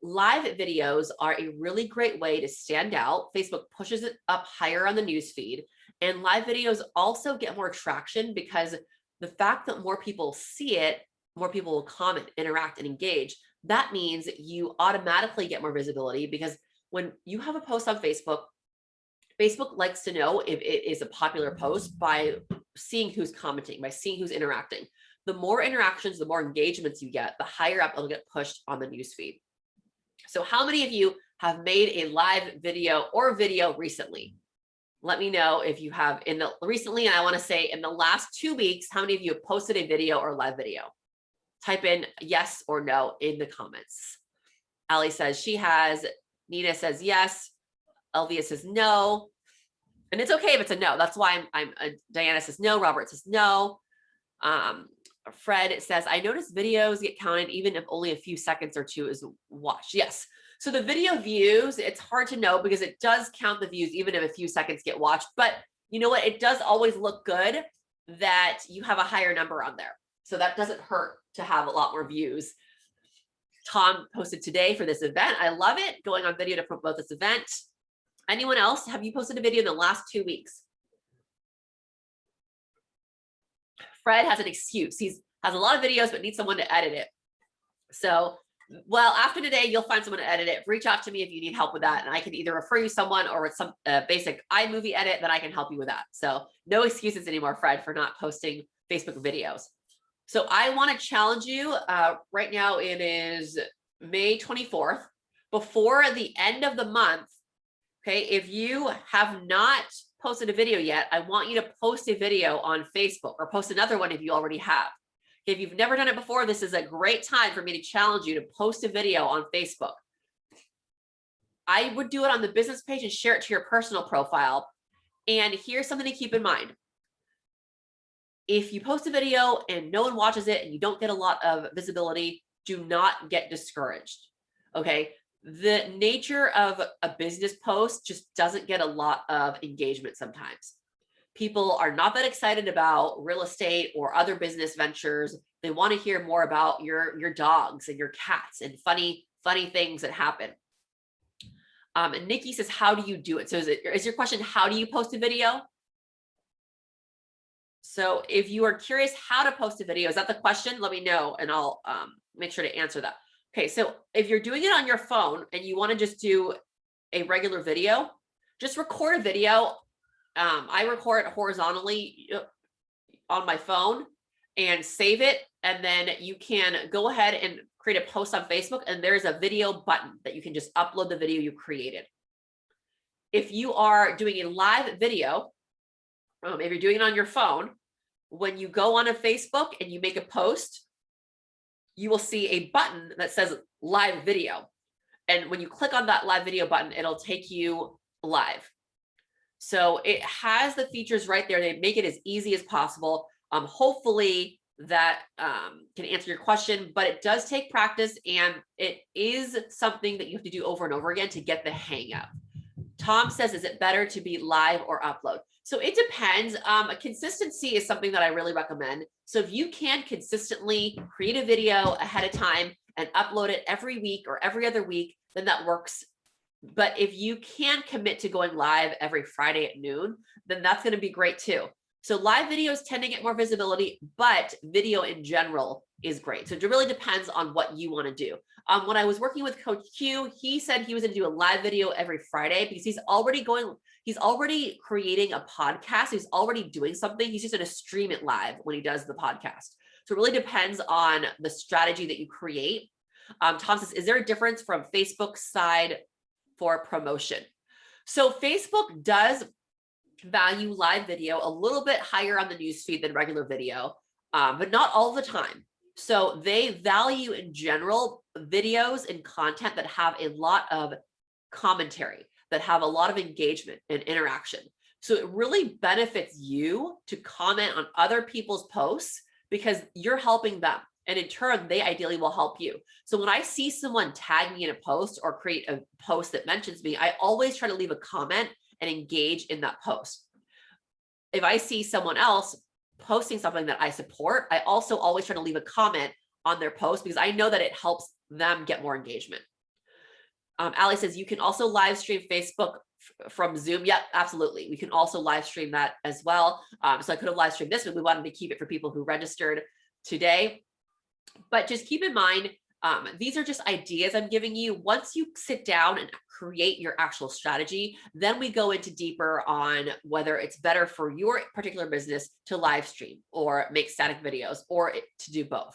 Live videos are a really great way to stand out. Facebook pushes it up higher on the newsfeed, and live videos also get more traction because the fact that more people see it, more people will comment, interact, and engage. That means you automatically get more visibility because when you have a post on Facebook, Facebook likes to know if it is a popular post by seeing who's commenting, by seeing who's interacting. The more interactions, the more engagements you get, the higher up it'll get pushed on the newsfeed. So how many of you have made a live video or video recently? Let me know if you have recently, and I want to say in the last 2 weeks, how many of you have posted a video or live video? Type in yes or no in the comments. Ali says she has. Nina says yes. Elvia says no. And it's okay if it's a no. That's why Diana says no. Robert says no. Fred says, I noticed videos get counted even if only a few seconds or two is watched. Yes. So the video views, it's hard to know because it does count the views even if a few seconds get watched. But you know what? It does always look good that you have a higher number on there. So that doesn't hurt to have a lot more views. Tom posted today for this event. I love it. Going on video to promote this event. Anyone else? Have you posted a video in the last 2 weeks? Fred has an excuse. He has a lot of videos, but needs someone to edit it. So, well, after today, you'll find someone to edit it. Reach out to me if you need help with that. And I can either refer you someone or with some basic iMovie edit that I can help you with that. So no excuses anymore, Fred, for not posting Facebook videos. So I want to challenge you. Right now it is May 24th. Before the end of the month, okay, if you have not posted a video yet, I want you to post a video on Facebook or post another one if you already have. If you've never done it before, this is a great time for me to challenge you to post a video on Facebook. I would do it on the business page and share it to your personal profile. And here's something to keep in mind. If you post a video and no one watches it and you don't get a lot of visibility, do not get discouraged, okay? The nature of a business post just doesn't get a lot of engagement sometimes. people are not that excited about real estate or other business ventures. They want to hear more about your dogs and your cats and funny things that happen. And Nikki says, how do you do it? So is your question, how do you post a video? So if you are curious how to post a video, is that the question? Let me know and I'll make sure to answer that. Okay, so if you're doing it on your phone and you want to just do a regular video, just record a video. I record horizontally on my phone and save it. And then you can go ahead and create a post on Facebook, and there's a video button that you can just upload the video you created. If you are doing a live video, if you're doing it on your phone, when you go on a Facebook and you make a post, you will see a button that says live video. And when you click on that live video button, it'll take you live. So it has the features right there. They make it as easy as possible. Hopefully that can answer your question, but it does take practice, and it is something that you have to do over and over again to get the hang of. Tom says, is it better to be live or upload? So it depends. Consistency is something that I really recommend. So if you can consistently create a video ahead of time and upload it every week or every other week, then that works. But if you can commit to going live every Friday at noon, then that's going to be great too. So live videos tend to get more visibility, but video in general is great. So it really depends on what you want to do. When I was working with Coach Q, he said he was going to do a live video every Friday because he's already creating a podcast. He's already doing something. He's just going to stream it live when he does the podcast. So it really depends on the strategy that you create. Tom says, is there a difference from Facebook's side for promotion? So Facebook does value live video a little bit higher on the newsfeed than regular video, but not all the time. So they value in general videos and content that have a lot of commentary, that have a lot of engagement and interaction. So it really benefits you to comment on other people's posts because you're helping them. And in turn, they ideally will help you. So when I see someone tag me in a post or create a post that mentions me, I always try to leave a comment and engage in that post. If I see someone else posting something that I support, I also always try to leave a comment on their post because I know that it helps them get more engagement. Ali says, you can also live stream Facebook from Zoom. Yep, absolutely. We can also live stream that as well. So I could have live streamed this, but we wanted to keep it for people who registered today. But just keep in mind, these are just ideas I'm giving you. Once you sit down and create your actual strategy, then we go into deeper on whether it's better for your particular business to live stream or make static videos or to do both.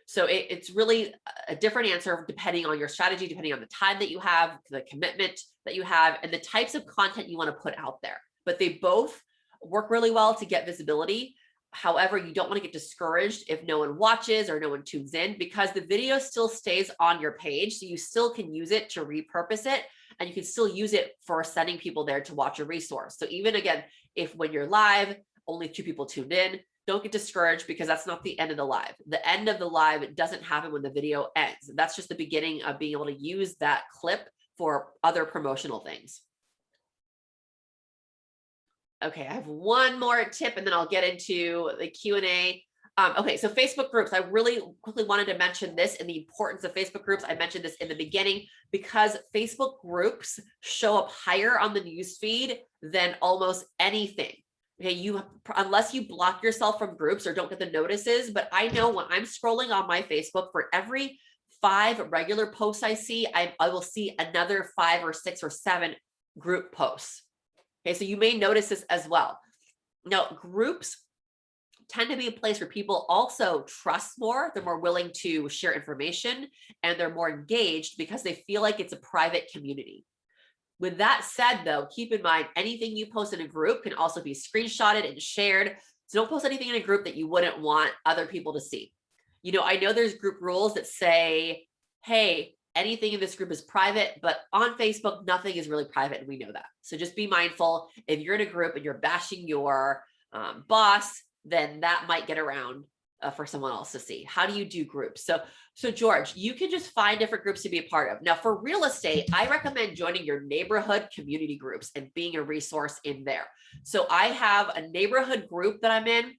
So it's really a different answer depending on your strategy, depending on the time that you have, the commitment that you have, and the types of content you want to put out there. But they both work really well to get visibility. However, you don't want to get discouraged if no one watches or no one tunes in because the video still stays on your page. So you still can use it to repurpose it, and you can still use it for sending people there to watch a resource. So even again, if when you're live, only 2 people tuned in, don't get discouraged because that's not the end of the live. The end of the live doesn't happen when the video ends. That's just the beginning of being able to use that clip for other promotional things. Okay, I have one more tip and then I'll get into the Q&A. Okay, so Facebook groups. I really quickly wanted to mention this and the importance of Facebook groups. I mentioned this in the beginning because Facebook groups show up higher on the newsfeed than almost anything. Okay, unless you block yourself from groups or don't get the notices, but I know when I'm scrolling on my Facebook, for every 5 regular posts I see, I will see another 5 or 6 or 7 group posts. Okay, so you may notice this as well. Now, groups tend to be a place where people also trust more. They're more willing to share information and they're more engaged because they feel like it's a private community. With that said, though, keep in mind anything you post in a group can also be screenshotted and shared. So don't post anything in a group that you wouldn't want other people to see. You know, I know there's group rules that say, hey, anything in this group is private, but on Facebook, nothing is really private, and we know that. So just be mindful. If you're in a group and you're bashing your boss, then that might get around for someone else to see? How do you do groups? So George, you can just find different groups to be a part of. Now for real estate, I recommend joining your neighborhood community groups and being a resource in there. So I have a neighborhood group that I'm in.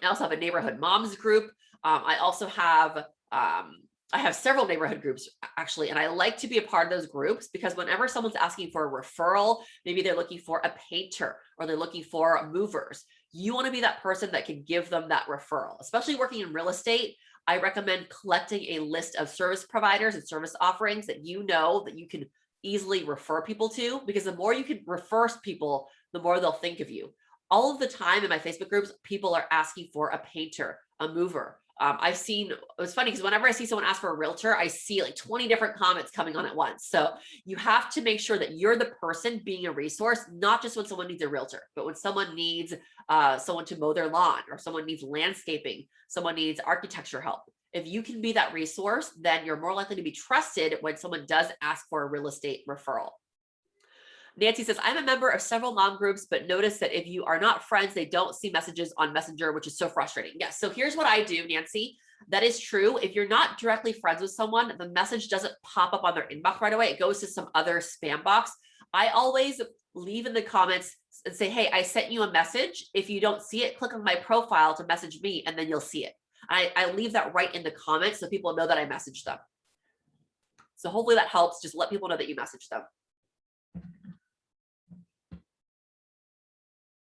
I also have a neighborhood moms group. I also have, I have several neighborhood groups actually, and I like to be a part of those groups because whenever someone's asking for a referral, maybe they're looking for a painter or they're looking for movers, you want to be that person that can give them that referral. Especially working in real estate, I recommend collecting a list of service providers and service offerings that you know that you can easily refer people to, because the more you can refer people, the more they'll think of you. All of the time in my Facebook groups, people are asking for a painter, a mover. I've seen, it was funny because whenever I see someone ask for a realtor, I see like 20 different comments coming on at once. So you have to make sure that you're the person being a resource, not just when someone needs a realtor, but when someone needs someone to mow their lawn, or someone needs landscaping, someone needs architecture help. If you can be that resource, then you're more likely to be trusted when someone does ask for a real estate referral. Nancy says, I'm a member of several mom groups, but notice that if you are not friends, they don't see messages on Messenger, which is so frustrating. Yes. So here's what I do, Nancy. That is true. If you're not directly friends with someone, the message doesn't pop up on their inbox right away. It goes to some other spam box. I always leave in the comments and say, hey, I sent you a message. If you don't see it, click on my profile to message me, and then you'll see it. I leave that right in the comments so people know that I messaged them. So hopefully that helps. Just let people know that you messaged them.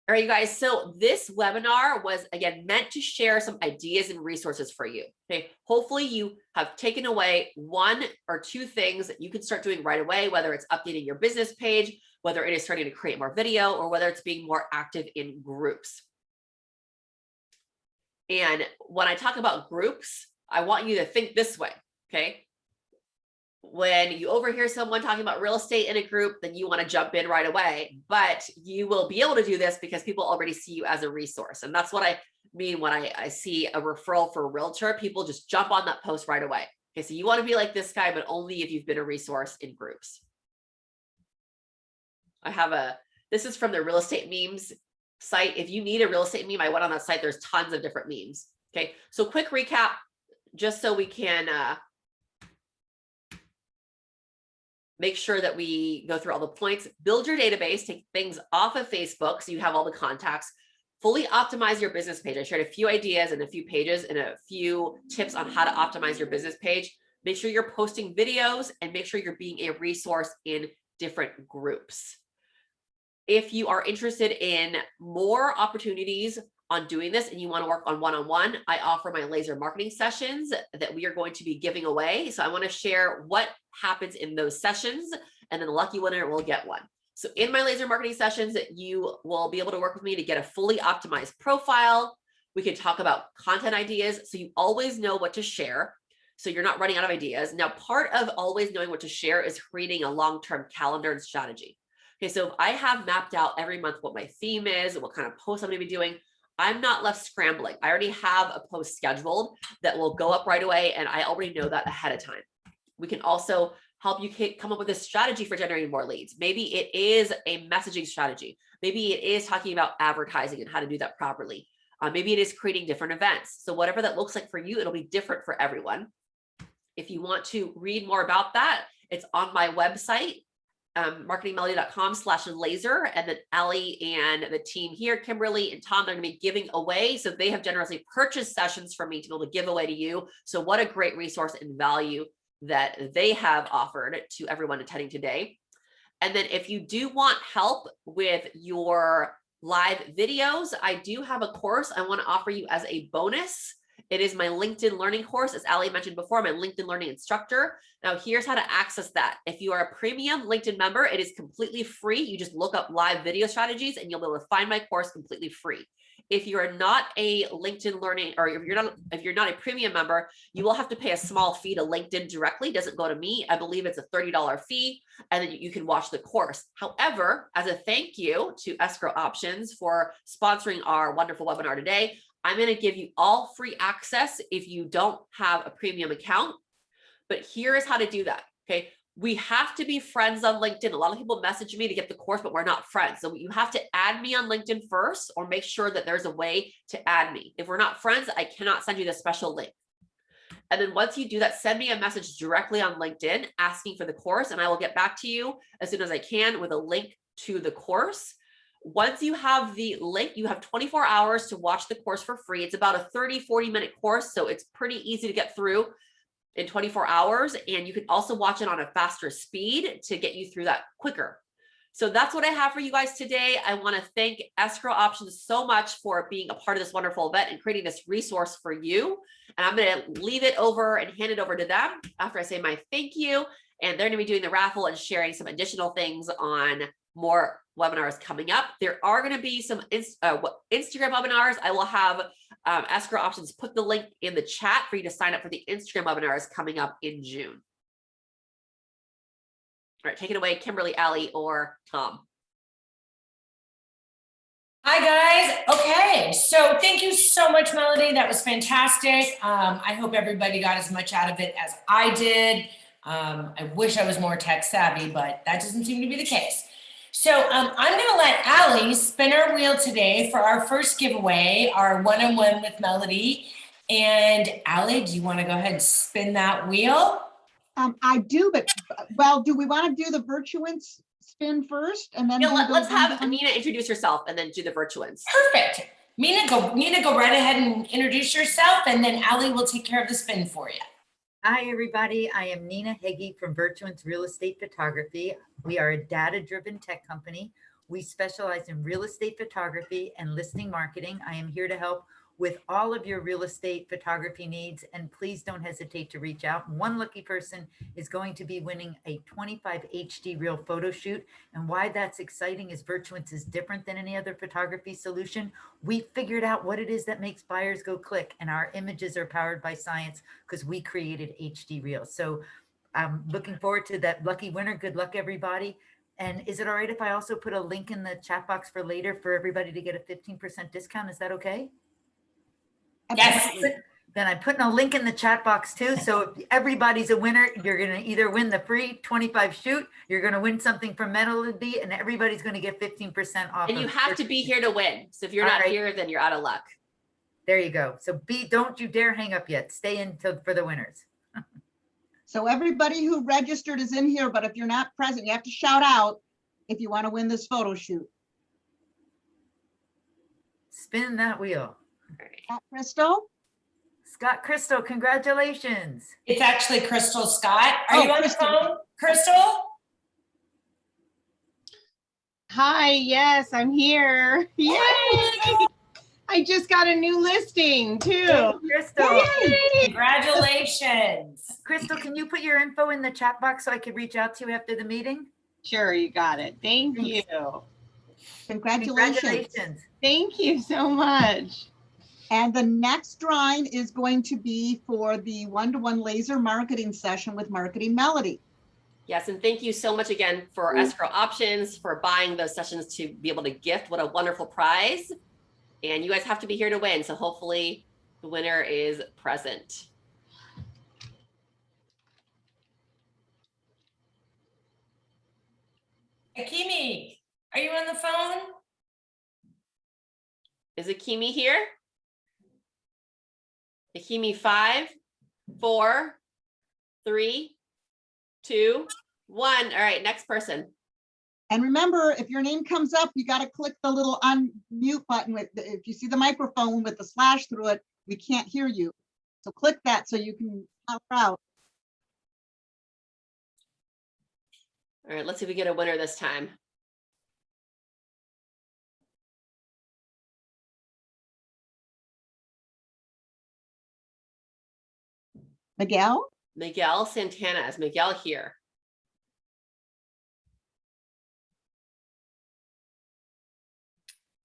All right, you guys, so this webinar was, again, meant to share some ideas and resources for you. Okay, hopefully you have taken away 1 or 2 things that you can start doing right away, whether it's updating your business page, whether it is starting to create more video, or whether it's being more active in groups. And when I talk about groups, I want you to think this way, okay? When you overhear someone talking about real estate in a group, then you want to jump in right away, but you will be able to do this because people already see you as a resource. And that's what I mean when I see a referral for a realtor, people just jump on that post right away. Okay, so you want to be like this guy, but only if you've been a resource in groups. This is from the real estate memes site. If you need a real estate meme, I went on that site. There's tons of different memes. Okay, so quick recap, just so we can make sure that we go through all the points. Build your database, take things off of Facebook so you have all the contacts. Fully optimize your business page. I shared a few ideas and a few pages and a few tips on how to optimize your business page. Make sure you're posting videos and make sure you're being a resource in different groups. If you are interested in more opportunities on doing this and you want to work on one-on-one, I offer my laser marketing sessions that we are going to be giving away. So I want to share what happens in those sessions, and then the lucky winner will get one. So in my laser marketing sessions, you will be able to work with me to get a fully optimized profile. We can talk about content ideas so you always know what to share, so you're not running out of ideas. Now, part of always knowing what to share is creating a long-term calendar and strategy. Okay, so if I have mapped out every month what my theme is, what kind of posts I'm going to be doing, I'm not left scrambling. I already have a post scheduled that will go up right away, and I already know that ahead of time. We can also help you come up with a strategy for generating more leads. Maybe it is a messaging strategy. Maybe it is talking about advertising and how to do that properly. Maybe it is creating different events. So whatever that looks like for you, it'll be different for everyone. If you want to read more about that, it's on my website, marketingmelodie.com/laser, and then Allie and the team here, Kimberly and Tom, they're going to be giving away. So they have generously purchased sessions from me to be able to give away to you. So what a great resource and value that they have offered to everyone attending today. And then if you do want help with your live videos, I do have a course I want to offer you as a bonus. It is my LinkedIn learning course. As Allie mentioned before, I'm a LinkedIn learning instructor. Now here's how to access that. If you are a premium LinkedIn member, it is completely free. You just look up live video strategies and you'll be able to find my course completely free. If you are not a LinkedIn learning, or if you're not a premium member, you will have to pay a small fee to LinkedIn directly. It doesn't go to me. I believe it's a $30 fee, and then you can watch the course. However, as a thank you to Escrow Options for sponsoring our wonderful webinar today, I'm going to give you all free access if you don't have a premium account. But here is how to do that. Okay. We have to be friends on LinkedIn. A lot of people message me to get the course, but we're not friends. So you have to add me on LinkedIn first, or make sure that there's a way to add me. If we're not friends, I cannot send you the special link. And then once you do that, send me a message directly on LinkedIn asking for the course, and I will get back to you as soon as I can with a link to the course. Once you have the link, you have 24 hours to watch the course for free. It's about a 30-40 minute course, so it's pretty easy to get through in 24 hours. And you can also watch it on a faster speed to get you through that quicker. So that's what I have for you guys today. I want to thank Escrow Options so much for being a part of this wonderful event and creating this resource for you. And I'm going to leave it over and hand it over to them after I say my thank you. And they're going to be doing the raffle and sharing some additional things on more webinars coming up. There are going to be some Instagram webinars. I will have Escrow Options put the link in the chat for you to sign up for the Instagram webinars coming up in June. All right, take it away, Kimberly, Allie, or Tom. Hi guys. Okay, so thank you so much, Melody. That was fantastic. I hope everybody got as much out of it as I did. I wish I was more tech savvy, but that doesn't seem to be the case. So I'm going to let Allie spin our wheel today for our first giveaway, our one-on-one with Melody. And Allie, do you want to go ahead and spin that wheel? I do, but well, do we want to do the Virtuance spin first and then? Yeah, let's have Nina introduce herself and then do the Virtuance. Perfect. Nina, go right ahead and introduce yourself, and then Allie will take care of the spin for you. Hi, everybody. I am Nina Heggie from Virtuance Real Estate Photography. We are a data-driven tech company. We specialize in real estate photography and listing marketing. I am here to help with all of your real estate photography needs, and please don't hesitate to reach out. One lucky person is going to be winning a 25 HD reel photo shoot. And why that's exciting is Virtuance is different than any other photography solution. We figured out what it is that makes buyers go click, and our images are powered by science because we created HD reels. So I'm looking forward to that lucky winner. Good luck, everybody. And is it all right if I also put a link in the chat box for later for everybody to get a 15% discount? Is that okay? Yes. Then I'm putting a link in the chat box too. So if everybody's a winner, you're going to either win the free 25 shoot, you're going to win something from Melodie, and everybody's going to get 15% off. And you have to be here to win. So if you're not here, then you're out of luck. There you go. So don't you dare hang up yet. Stay in for the winners. So everybody who registered is in here, but if you're not present, you have to shout out if you want to win this photo shoot. Spin that wheel. Crystal? Scott Crystal, congratulations. It's actually Crystal Scott. Are you on the phone, Crystal? Hi, yes, I'm here. Yay! I just got a new listing too. Crystal. Yay! Congratulations. Crystal, can you put your info in the chat box so I could reach out to you after the meeting? Sure, you got it. Thank you. Congratulations. Thank you so much. And the next drawing is going to be for the one-to-one laser marketing session with Marketing Melody. Yes, and thank you so much again for Escrow Options for buying those sessions to be able to gift. What a wonderful prize. And you guys have to be here to win. So hopefully the winner is present. Akimi, are you on the phone? Is Akimi here? Akimi, 5, 4, 3, 2, 1. All right, next person. And remember, if your name comes up, you got to click the little unmute button. If you see the microphone with the slash through it, we can't hear you. So click that so you can shout out. All right, let's see if we get a winner this time. Miguel? Miguel Santana. Is Miguel here?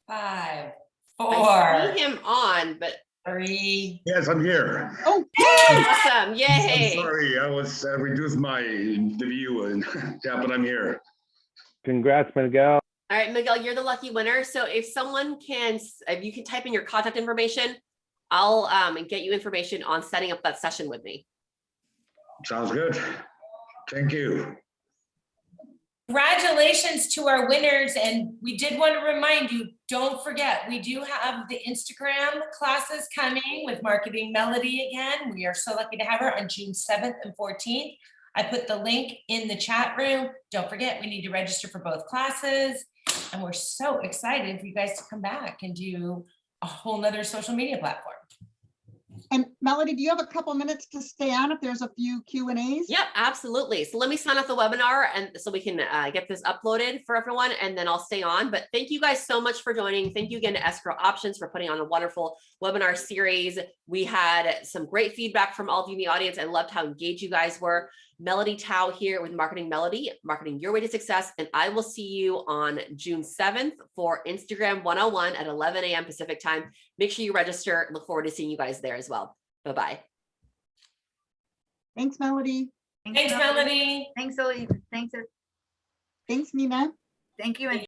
Five, I 4, see him on, but 3. Yes, I'm here. Oh, awesome. I'm Yay. sorry, I was reduced the view and yeah, but I'm here. Congrats, Miguel. All right, Miguel, you're the lucky winner. So if you can type in your contact information, I'll get you information on setting up that session with me. Sounds good. Thank you. Congratulations to our winners. And we did want to remind you, don't forget, we do have the Instagram classes coming with Marketing Melodie again. We are so lucky to have her on June 7th and 14th. I put the link in the chat room. Don't forget, we need to register for both classes. And we're so excited for you guys to come back and do a whole nother social media platform. And Melodie, do you have a couple minutes to stay on if there's a few Q&As? Yep, absolutely. So let me sign off the webinar and so we can get this uploaded for everyone, and then I'll stay on. But thank you guys so much for joining. Thank you again to Escrow Options for putting on a wonderful webinar series. We had some great feedback from all of you in the audience. I loved how engaged you guys were. Melodie Tao here with Marketing Melodie, marketing your way to success. And I will see you on June 7th for Instagram 101 at 11 a.m. Pacific time. Make sure you register. Look forward to seeing you guys there as well. Bye-bye. Thanks, Melodie. Thanks, Melodie. Thanks, Elise. Thanks. Thanks, Nina. Thank you. And